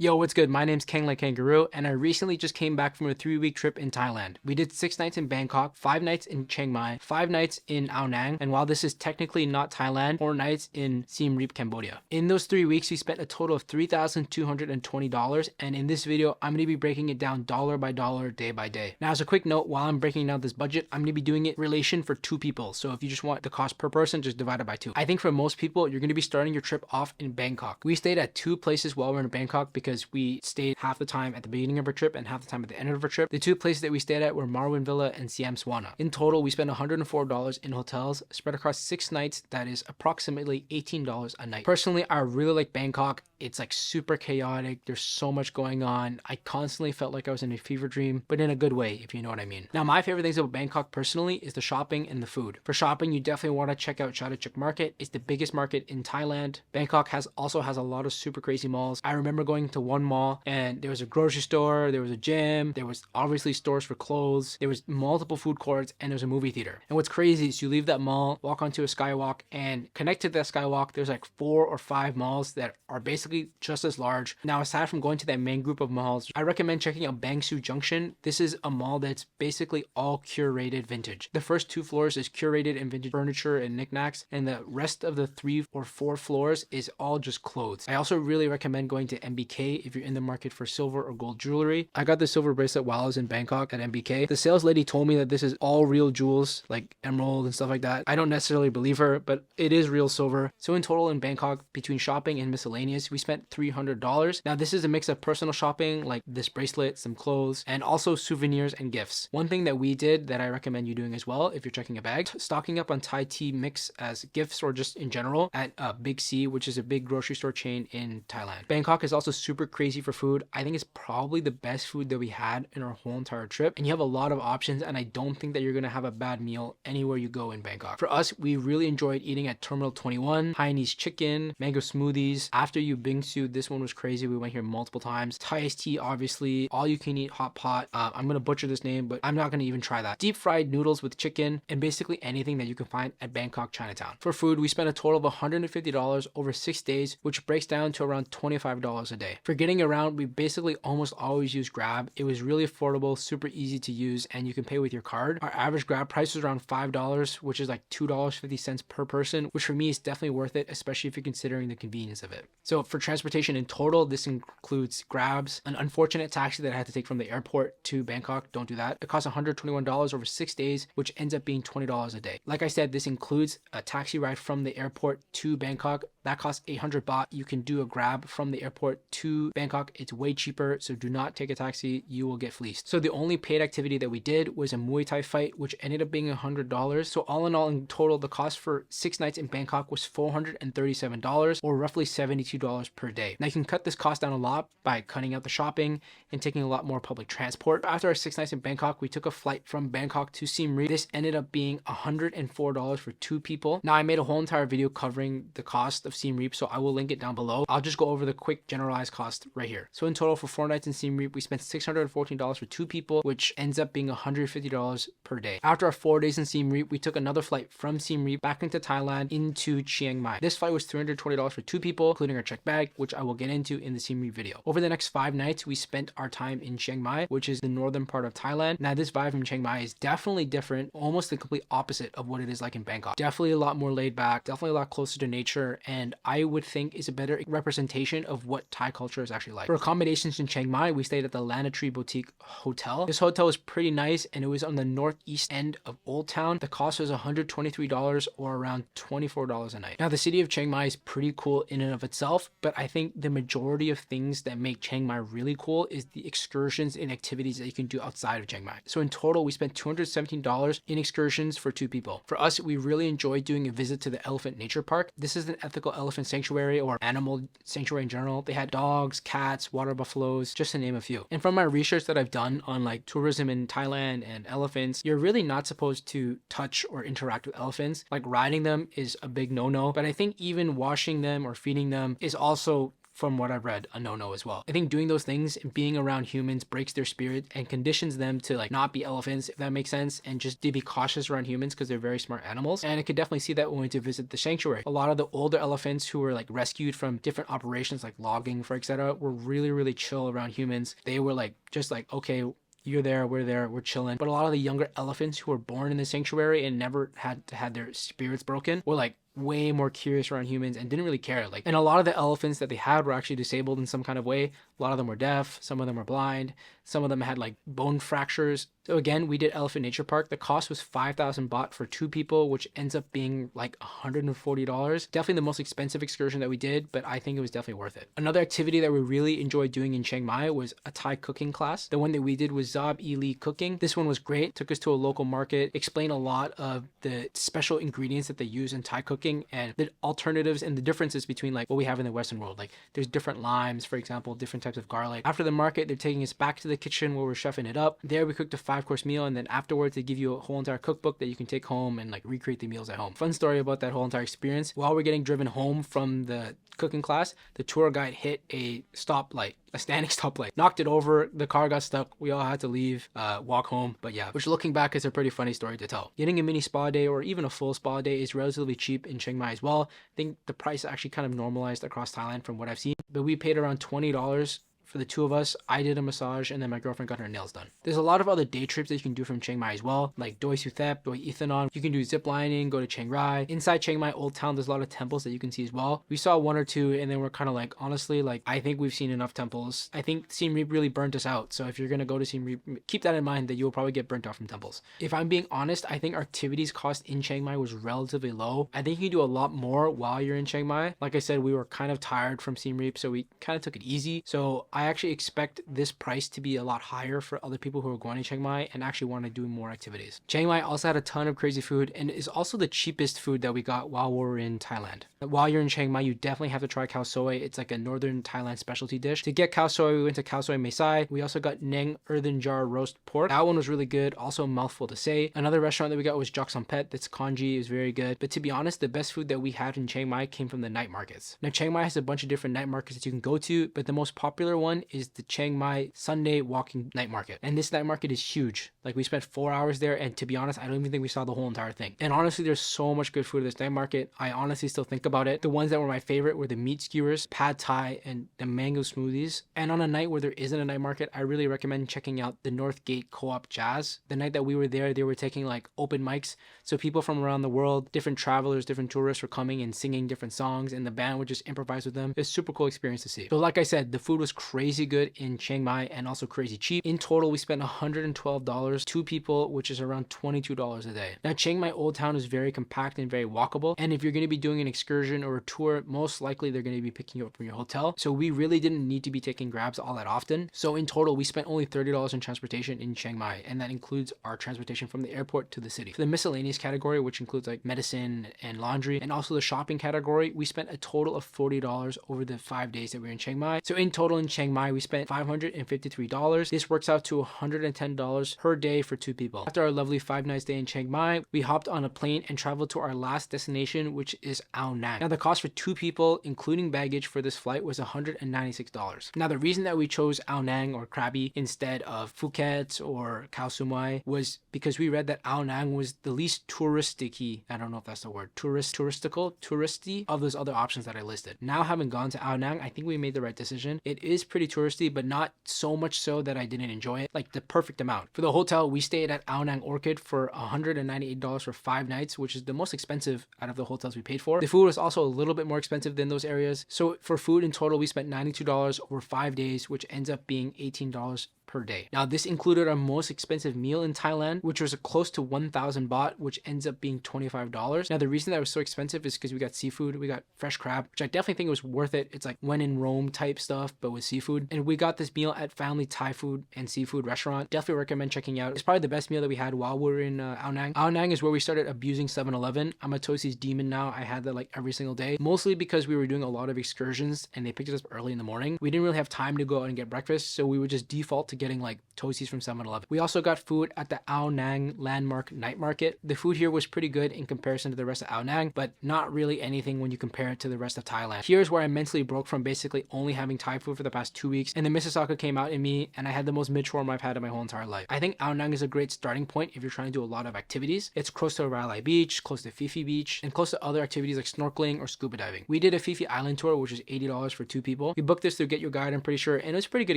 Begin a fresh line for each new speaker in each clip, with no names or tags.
Yo, what's good? My name's Kang Like Kangaroo, and I recently just came back from a 3-week trip in Thailand. We did 6 nights in Bangkok, 5 nights in Chiang Mai, 5 nights in Ao Nang, and while this is technically not Thailand, 4 nights in Siem Reap, Cambodia. In those 3 weeks, we spent a total of $3,220, and in this video, I'm going to be breaking it down dollar by dollar, day by day. Now, as a quick note, while I'm breaking down this budget, I'm going to be doing it relation for 2 people, so if you just want the cost per person, just divide it by 2. I think for most people, you're going to be starting your trip off in Bangkok. We stayed at 2 places while we were in Bangkok because we stayed half the time at the beginning of our trip and half the time at the end of our trip. The 2 places that we stayed at were Marwin Villa and Siam Swana. In total, we spent $104 in hotels spread across 6 nights. That is approximately $18 a night. Personally, I really like Bangkok. It's like super chaotic. There's so much going on. I constantly felt like I was in a fever dream, but in a good way, if you know what I mean. Now, my favorite things about Bangkok personally is the shopping and the food. For shopping, you definitely want to check out Chatuchak Market. It's the biggest market in Thailand. Bangkok also has a lot of super crazy malls. I remember going to one mall and there was a grocery store, there was a gym, there was obviously stores for clothes, there was multiple food courts, and there was a movie theater. And what's crazy is you leave that mall, walk onto a skywalk, and connected to that skywalk, there's like 4 or 5 malls that are basically just as large. Now, aside from going to that main group of malls, I recommend checking out Bangsu Junction. This is a mall that's basically all curated vintage. The first 2 floors is curated and vintage furniture and knickknacks, and the rest of the 3 or 4 floors is all just clothes. I also really recommend going to MBK if you're in the market for silver or gold jewelry. I got the silver bracelet while I was in Bangkok at MBK. The sales lady told me that this is all real jewels, like emerald and stuff like that. I don't necessarily believe her, but it is real silver. So in total in Bangkok, between shopping and miscellaneous, we spent $300. Now, this is a mix of personal shopping, like this bracelet, some clothes, and also souvenirs and gifts. One thing that we did that I recommend you doing as well, if you're checking a bag, stocking up on Thai tea mix as gifts or just in general at Big C, which is a big grocery store chain in Thailand. Bangkok is also super crazy for food. I think it's probably the best food that we had in our whole entire trip, and you have a lot of options, and I don't think that you're gonna have a bad meal anywhere you go in Bangkok. For us, we really enjoyed eating at Terminal 21, Hainanese chicken, mango smoothies. After you bingsu, this one was crazy. We went here multiple times. Thai iced tea, obviously, all you can eat hot pot. I'm gonna butcher this name, but I'm not gonna even try that. Deep fried noodles with chicken, and basically anything that you can find at Bangkok Chinatown. For food, we spent a total of $150 over 6 days, which breaks down to around $25 a day. For getting around, we basically almost always use Grab. It was really affordable, super easy to use, and you can pay with your card. Our average Grab price was around $5, which is like $2.50 per person, which for me is definitely worth it, especially if you're considering the convenience of it. So for transportation in total, this includes Grabs, an unfortunate taxi that I had to take from the airport to Bangkok. Don't do that. It costs $121 over 6 days, which ends up being $20 a day. Like I said, this includes a taxi ride from the airport to Bangkok. That costs 800 baht. You can do a Grab from the airport to Bangkok. It's way cheaper, so do not take a taxi. You will get fleeced. So the only paid activity that we did was a Muay Thai fight, which ended up being $100. So all in total, the cost for 6 nights in Bangkok was $437, or roughly $72 per day. Now you can cut this cost down a lot by cutting out the shopping and taking a lot more public transport. After our 6 nights in Bangkok, we took a flight from Bangkok to Siem Reap. This ended up being $104 for 2 people. Now I made a whole entire video covering the cost of Siem Reap, so I will link it down below. I'll just go over the quick generalized cost right here. So in total for 4 nights in Siem Reap, we spent $614 for 2 people, which ends up being $150 per day. After our 4 days in Siem Reap, we took another flight from Siem Reap back into Thailand into Chiang Mai. This flight was $320 for 2 people, including our check bag, which I will get into in the Siem Reap video. Over the next 5 nights, we spent our time in Chiang Mai, which is the northern part of Thailand. Now this vibe from Chiang Mai is definitely different, almost the complete opposite of what it is like in Bangkok. Definitely a lot more laid back, definitely a lot closer to nature, and I would think is a better representation of what Thai culture is actually like. For accommodations in Chiang Mai, we stayed at the Lana Tree Boutique Hotel. This hotel was pretty nice, and it was on the northeast end of Old Town. The cost was $123, or around $24 a night. Now the city of Chiang Mai is pretty cool in and of itself, but I think the majority of things that make Chiang Mai really cool is the excursions and activities that you can do outside of Chiang Mai. So in total, we spent $217 in excursions for 2 people. For us, we really enjoyed doing a visit to the Elephant Nature Park. This is an ethical elephant sanctuary or animal sanctuary in general. They had dogs, cats, water buffaloes, just to name a few. And from my research that I've done on like tourism in Thailand and elephants, you're really not supposed to touch or interact with elephants. Like riding them is a big no-no, but I think even washing them or feeding them is also from what I've read, a no-no as well. I think doing those things and being around humans breaks their spirit and conditions them to like not be elephants, if that makes sense, and just to be cautious around humans because they're very smart animals. And I could definitely see that when we went to visit the sanctuary. A lot of the older elephants who were like rescued from different operations like logging, for etc., were really, really chill around humans. They were like just like, okay, you're there, we're chilling. But a lot of the younger elephants who were born in the sanctuary and never had their spirits broken were like way more curious around humans and didn't really care. Like, and a lot of the elephants that they had were actually disabled in some kind of way. A lot of them were deaf, some of them were blind, some of them had like bone fractures. So again, we did Elephant Nature Park. The cost was 5,000 baht for 2 people, which ends up being like $140. Definitely the most expensive excursion that we did, but I think it was definitely worth it. Another activity that we really enjoyed doing in Chiang Mai was a Thai cooking class. The one that we did was Zob E Lee Cooking. This one was great. Took us to a local market, explained a lot of the special ingredients that they use in Thai cooking and the alternatives and the differences between like what we have in the Western world. Like there's different limes, for example, different types of garlic. After the market, they're taking us back to the kitchen where we're chefing it up. There we cooked a 5-course meal, and then afterwards they give you a whole entire cookbook that you can take home and like recreate the meals at home. Fun story about that whole entire experience. While we're getting driven home from the cooking class, the tour guide hit a stoplight, a standing stoplight, knocked it over, the car got stuck, we all had to leave, walk home. But yeah, which looking back is a pretty funny story to tell. Getting a mini spa day or even a full spa day is relatively cheap in Chiang Mai as well. I think the price actually kind of normalized across Thailand from what I've seen, but we paid around $20 for the 2 of us. I did a massage and then my girlfriend got her nails done. There's a lot of other day trips that you can do from Chiang Mai as well, like Doi Suthep, Doi Ithanon. You can do zip lining, go to Chiang Rai. Inside Chiang Mai Old Town, there's a lot of temples that you can see as well. We saw 1 or 2 and then we're kind of like, honestly, like I think we've seen enough temples. I think Siem Reap really burnt us out. So if you're going to go to Siem Reap, keep that in mind that you'll probably get burnt out from temples. If I'm being honest, I think our activities cost in Chiang Mai was relatively low. I think you can do a lot more while you're in Chiang Mai. Like I said, we were kind of tired from Siem Reap, so we kind of took it easy. So I actually expect this price to be a lot higher for other people who are going to Chiang Mai and actually want to do more activities. Chiang Mai also had a ton of crazy food and is also the cheapest food that we got while we were in Thailand. While you're in Chiang Mai, you definitely have to try khao soi. It's like a northern Thailand specialty dish. To get khao soi, we went to Khao Soi Mae Sai. We also got Neng earthen jar roast pork. That one was really good, also a mouthful to say. Another restaurant that we got was Jok Sampet. That's congee. It was very good. But to be honest, the best food that we had in Chiang Mai came from the night markets. Now, Chiang Mai has a bunch of different night markets that you can go to, but the most popular one is the Chiang Mai Sunday walking night market. And this night market is huge. Like we spent 4 hours there, and to be honest, I don't even think we saw the whole entire thing. And honestly, there's so much good food at this night market. I honestly still think about it. The ones that were my favorite were the meat skewers, pad thai, and the mango smoothies. And on a night where there isn't a night market, I really recommend checking out the North Gate Co-op Jazz. The night that we were there, they were taking like open mics. So people from around the world, different travelers, different tourists were coming and singing different songs, and the band would just improvise with them. It's a super cool experience to see. So like I said, the food was crazy good in Chiang Mai and also crazy cheap. In total, we spent $112, 2 people, which is around $22 a day. Now, Chiang Mai Old Town is very compact and very walkable. And if you're going to be doing an excursion or a tour, most likely they're going to be picking you up from your hotel. So we really didn't need to be taking grabs all that often. So in total, we spent only $30 in transportation in Chiang Mai, and that includes our transportation from the airport to the city. For the miscellaneous category, which includes like medicine and laundry, and also the shopping category, we spent a total of $40 over the 5 days that we were in Chiang Mai. So in total in Chiang Mai, we spent $553. This works out to $110 per day for 2 people. After our lovely 5 night stay in Chiang Mai, we hopped on a plane and traveled to our last destination, which is Ao Nang. Now the cost for 2 people, including baggage for this flight, was $196. Now the reason that we chose Ao Nang or Krabi instead of Phuket or Khao Sumai was because we read that Ao Nang was the least touristy, I don't know if that's the word, touristy of those other options that I listed. Now having gone to Ao Nang, I think we made the right decision. It is pretty touristy, but not so much so that I didn't enjoy it, like the perfect amount. For the hotel, we stayed at Ao Nang Orchid for $198 for 5 nights, which is the most expensive out of the hotels we paid for. The food was also a little bit more expensive than those areas. So for food in total, we spent $92 over 5 days, which ends up being $18 per day. Now this included our most expensive meal in Thailand, which was close to 1,000 baht, which ends up being $25. Now the reason that was so expensive is because we got seafood, we got fresh crab, which I definitely think was worth it. It's like when in Rome type stuff, but with seafood. And we got this meal at Family Thai Food and Seafood Restaurant. Definitely recommend checking out. It's probably the best meal that we had while we were in Ao Nang. Ao Nang is where we started abusing 7-Eleven. I'm a Toasties demon now. I had that like every single day, mostly because we were doing a lot of excursions and they picked us up early in the morning. We didn't really have time to go out and get breakfast, so we would just default to getting like toasties from 7-Eleven. We also got food at the Ao Nang Landmark Night Market. The food here was pretty good in comparison to the rest of Ao Nang, but not really anything when you compare it to the rest of Thailand. Here's where I mentally broke from basically only having Thai food for the past 2 weeks, and the Mississauga came out in me, and I had the most mid shawarma I've had in my whole entire life. I think Ao Nang is a great starting point if you're trying to do a lot of activities. It's close to Railay Beach, close to Phi Phi Beach, and close to other activities like snorkeling or scuba diving. We did a Phi Phi Island tour, which is $80 for 2 people. We booked this through Get Your Guide, I'm pretty sure, and it was a pretty good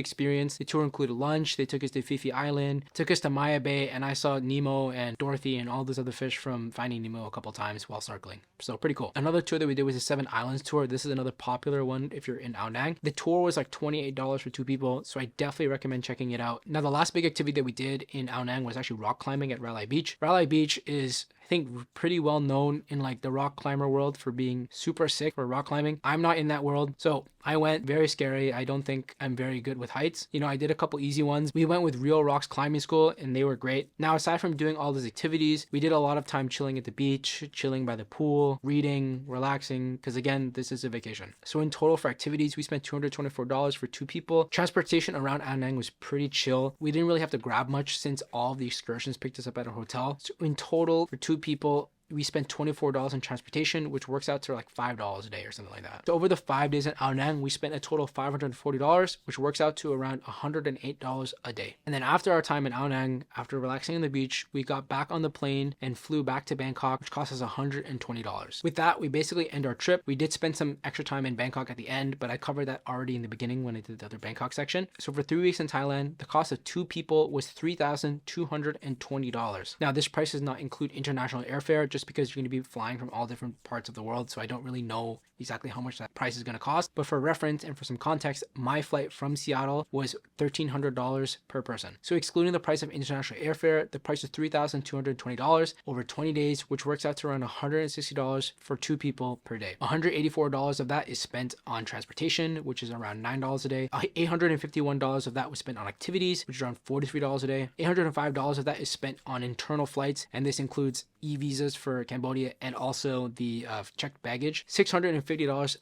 experience. The tour included lunch. They took us to Phi Phi Island, took us to Maya Bay, and I saw Nemo and Dorothy and all those other fish from Finding Nemo a couple times while snorkeling. So pretty cool. Another tour that we did was a 7 Islands tour. This is another popular one if you're in Ao Nang. The tour was like $28 for 2 people, so I definitely recommend checking it out. Now, the last big activity that we did in Ao Nang was actually rock climbing at Railay Beach. Railay Beach is, I think, pretty well known in like the rock climber world for being super sick for rock climbing. I'm not in that world, so I went. Very scary. I don't think I'm very good with heights. You know, I did a couple easy ones. We went with Real Rocks Climbing School and they were great. Now, aside from doing all those activities, we did a lot of time chilling at the beach, chilling by the pool, reading, relaxing, because again, this is a vacation. So in total for activities, we spent $224 for 2 people. Transportation around Ao Nang was pretty chill. We didn't really have to grab much since all of the excursions picked us up at a hotel. So in total for 2 people, we spent $24 in transportation, which works out to like $5 a day or something like that. So over the 5 days in Ao Nang, we spent a total of $540, which works out to around $108 a day. And then after our time in Ao Nang, after relaxing on the beach, we got back on the plane and flew back to Bangkok, which cost us $120. With that, we basically end our trip. We did spend some extra time in Bangkok at the end, but I covered that already in the beginning when I did the other Bangkok section. So for 3 weeks in Thailand, the cost of 2 people was $3,220. Now, this price does not include international airfare, just because you're going to be flying from all different parts of the world, so I don't really know exactly how much that price is going to cost. But for reference and for some context, my flight from Seattle was $1,300 per person. So excluding the price of international airfare, the price is $3,220 over 20 days, which works out to around $160 for 2 people per day. $184 of that is spent on transportation, which is around $9 a day. $851 of that was spent on activities, which is around $43 a day. $805 of that is spent on internal flights, and this includes e-visas for Cambodia and also the checked baggage. $650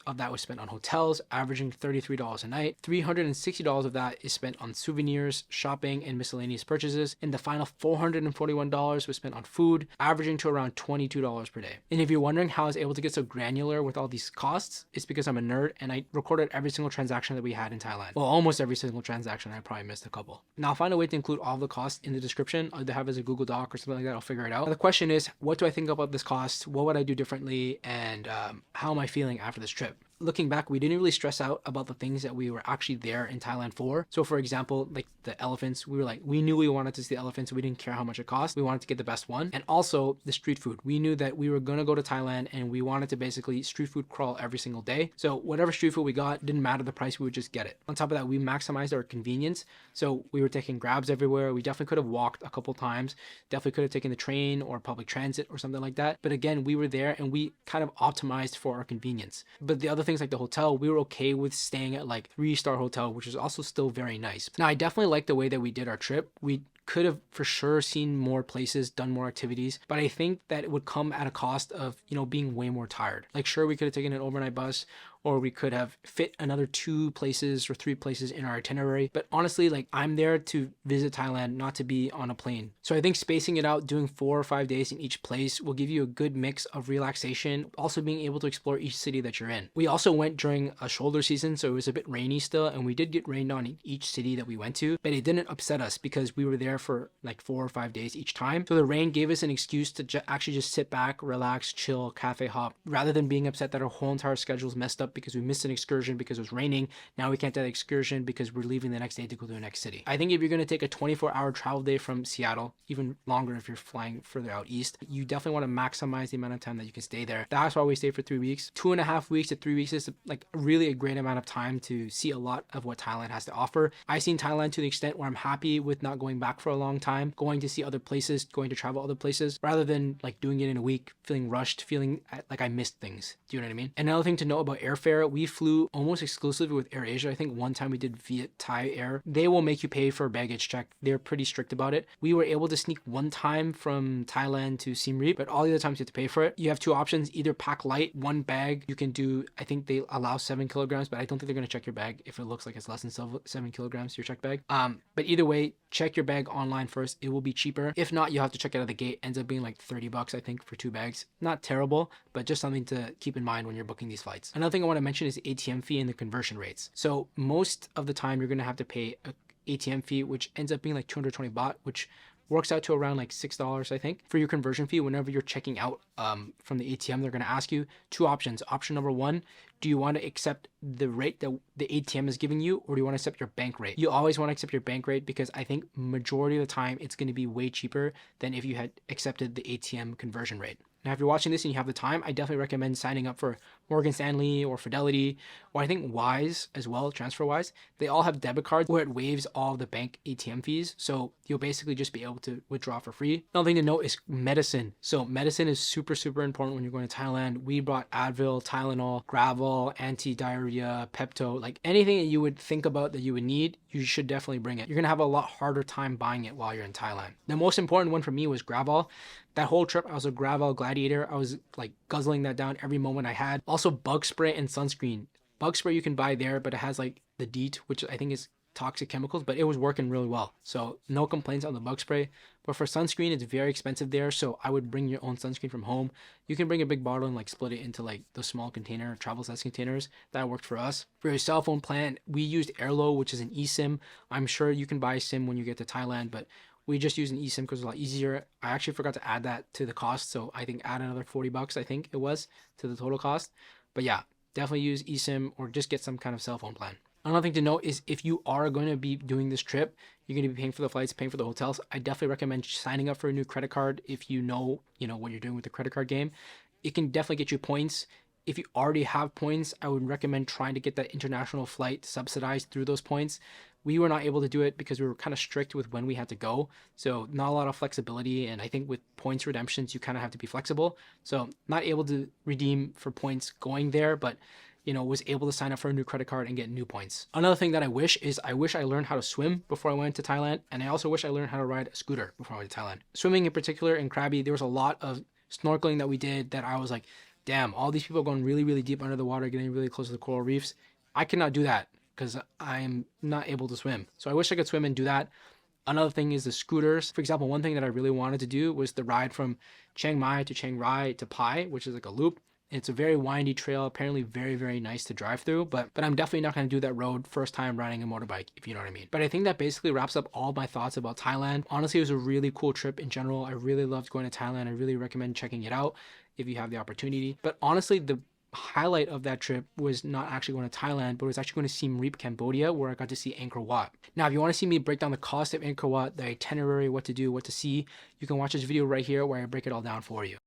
of that was spent on hotels, averaging $33 a night. $360 of that is spent on souvenirs, shopping, and miscellaneous purchases. And the final $441 was spent on food, averaging to around $22 per day. And if you're wondering how I was able to get so granular with all these costs, it's because I'm a nerd and I recorded every single transaction that we had in Thailand. Well, almost every single transaction. I probably missed a couple. Now, I'll find a way to include all the costs in the description. I'll either have it as a Google Doc or something like that. I'll figure it out. Now, the question is, what do I think about this cost? What would I do differently? And how am I feeling after this trip? Looking back, we didn't really stress out about the things that we were actually there in Thailand for. So for example, like the elephants, we knew we wanted to see the elephants. We didn't care how much it cost. We wanted to get the best one. And also the street food. We knew that we were going to go to Thailand and we wanted to basically street food crawl every single day. So whatever street food we got, didn't matter the price, we would just get it. On top of that, we maximized our convenience. So we were taking grabs everywhere. We definitely could have walked a couple times. Definitely could have taken the train or public transit or something like that. But again, we were there and we kind of optimized for our convenience. But the other things like the hotel, we were okay with staying at like 3-star hotel, which is also still very nice. Now, I definitely like the way that we did our trip. We could have for sure seen more places, done more activities, but I think that it would come at a cost of, being way more tired. Like, sure, we could have taken an overnight bus, or we could have fit another 2 places or 3 places in our itinerary. But honestly, like, I'm there to visit Thailand, not to be on a plane. So I think spacing it out, doing 4 or 5 days in each place will give you a good mix of relaxation, also being able to explore each city that you're in. We also went during a shoulder season, so it was a bit rainy still, and we did get rained on in each city that we went to, but it didn't upset us because we were there for like 4 or 5 days each time. So the rain gave us an excuse to actually just sit back, relax, chill, cafe hop, rather than being upset that our whole entire schedule's messed up because we missed an excursion because it was raining. Now we can't do the excursion because we're leaving the next day to go to the next city. I think if you're going to take a 24-hour travel day from Seattle, even longer if you're flying further out east, you definitely want to maximize the amount of time that you can stay there. That's why we stayed for 3 weeks. 2.5 weeks to 3 weeks is like really a great amount of time to see a lot of what Thailand has to offer. I've seen Thailand to the extent where I'm happy with not going back for a long time, going to see other places, going to travel other places, rather than like doing it in a week, feeling rushed, feeling like I missed things. Do you know what I mean? Another thing to know about airfare airfare, we flew almost exclusively with AirAsia. I think one time we did Viet Thai Air. They will make you pay for a baggage check. They're pretty strict about it. We were able to sneak one time from Thailand to Siem Reap, but all the other times you have to pay for it. You have two options: either pack light, one bag. You can do, I think they allow 7 kilograms, but I don't think they're going to check your bag if it looks like it's less than 7 kilograms, your check bag. But either way, check your bag online first. It will be cheaper. If not, you'll have to check it out of the gate. Ends up being like $30, I think, for 2 bags. Not terrible, but just something to keep in mind when you're booking these flights. Another thing I want to mention is the ATM fee and the conversion rates. So most of the time you're going to have to pay a ATM fee, which ends up being like 220 baht, which works out to around like $6, I think, for your conversion fee. Whenever you're checking out from the ATM, they're going to ask you two options. Option number one, do you want to accept the rate that the ATM is giving you, or do you want to accept your bank rate? You always want to accept your bank rate, because I think majority of the time it's going to be way cheaper than if you had accepted the ATM conversion rate. Now, if you're watching this and you have the time, I definitely recommend signing up for Morgan Stanley or Fidelity, or I think Wise as well, TransferWise. They all have debit cards where it waives all the bank ATM fees. So you'll basically just be able to withdraw for free. Another thing to note is medicine. So medicine is super, super important when you're going to Thailand. We brought Advil, Tylenol, Gravol, anti-diarrhea, Pepto, like anything that you would think about that you would need, you should definitely bring it. You're going to have a lot harder time buying it while you're in Thailand. The most important one for me was Gravol. That whole trip, I was a Gravol gladiator. I was like guzzling that down every moment I had. Also bug spray and sunscreen. Bug spray you can buy there, but it has like the DEET, which I think is toxic chemicals, but it was working really well. So no complaints on the bug spray. But for sunscreen, it's very expensive there. So I would bring your own sunscreen from home. You can bring a big bottle and like split it into like the small container, travel size containers. That worked for us. For your cell phone plan, we used Airlo, which is an eSIM. I'm sure you can buy a SIM when you get to Thailand, but we just use an eSIM because it's a lot easier. I actually forgot to add that to the cost. So I think add another $40, I think it was, to the total cost. But yeah, definitely use eSIM or just get some kind of cell phone plan. Another thing to note is if you are going to be doing this trip, you're going to be paying for the flights, paying for the hotels. I definitely recommend signing up for a new credit card if you know what you're doing with the credit card game. It can definitely get you points. If you already have points, I would recommend trying to get that international flight subsidized through those points. We were not able to do it because we were kind of strict with when we had to go. So not a lot of flexibility. And I think with points redemptions, you kind of have to be flexible. So not able to redeem for points going there, but was able to sign up for a new credit card and get new points. Another thing that I wish I learned how to swim before I went to Thailand. And I also wish I learned how to ride a scooter before I went to Thailand. Swimming in particular in Krabi, there was a lot of snorkeling that we did that I was like, damn, all these people are going really, really deep under the water, getting really close to the coral reefs. I cannot do that because I am not able to swim. So I wish I could swim and do that. Another thing is the scooters. For example, one thing that I really wanted to do was the ride from Chiang Mai to Chiang Rai to Pai, which is like a loop. It's a very windy trail, apparently very, very nice to drive through, but I'm definitely not going to do that road first time riding a motorbike, if you know what I mean. But I think that basically wraps up all my thoughts about Thailand. Honestly, it was a really cool trip in general. I really loved going to Thailand. I really recommend checking it out if you have the opportunity. But honestly, the highlight of that trip was not actually going to Thailand, but it was actually going to Siem Reap, Cambodia, where I got to see Angkor Wat. Now, if you want to see me break down the cost of Angkor Wat, the itinerary, what to do, what to see, you can watch this video right here where I break it all down for you.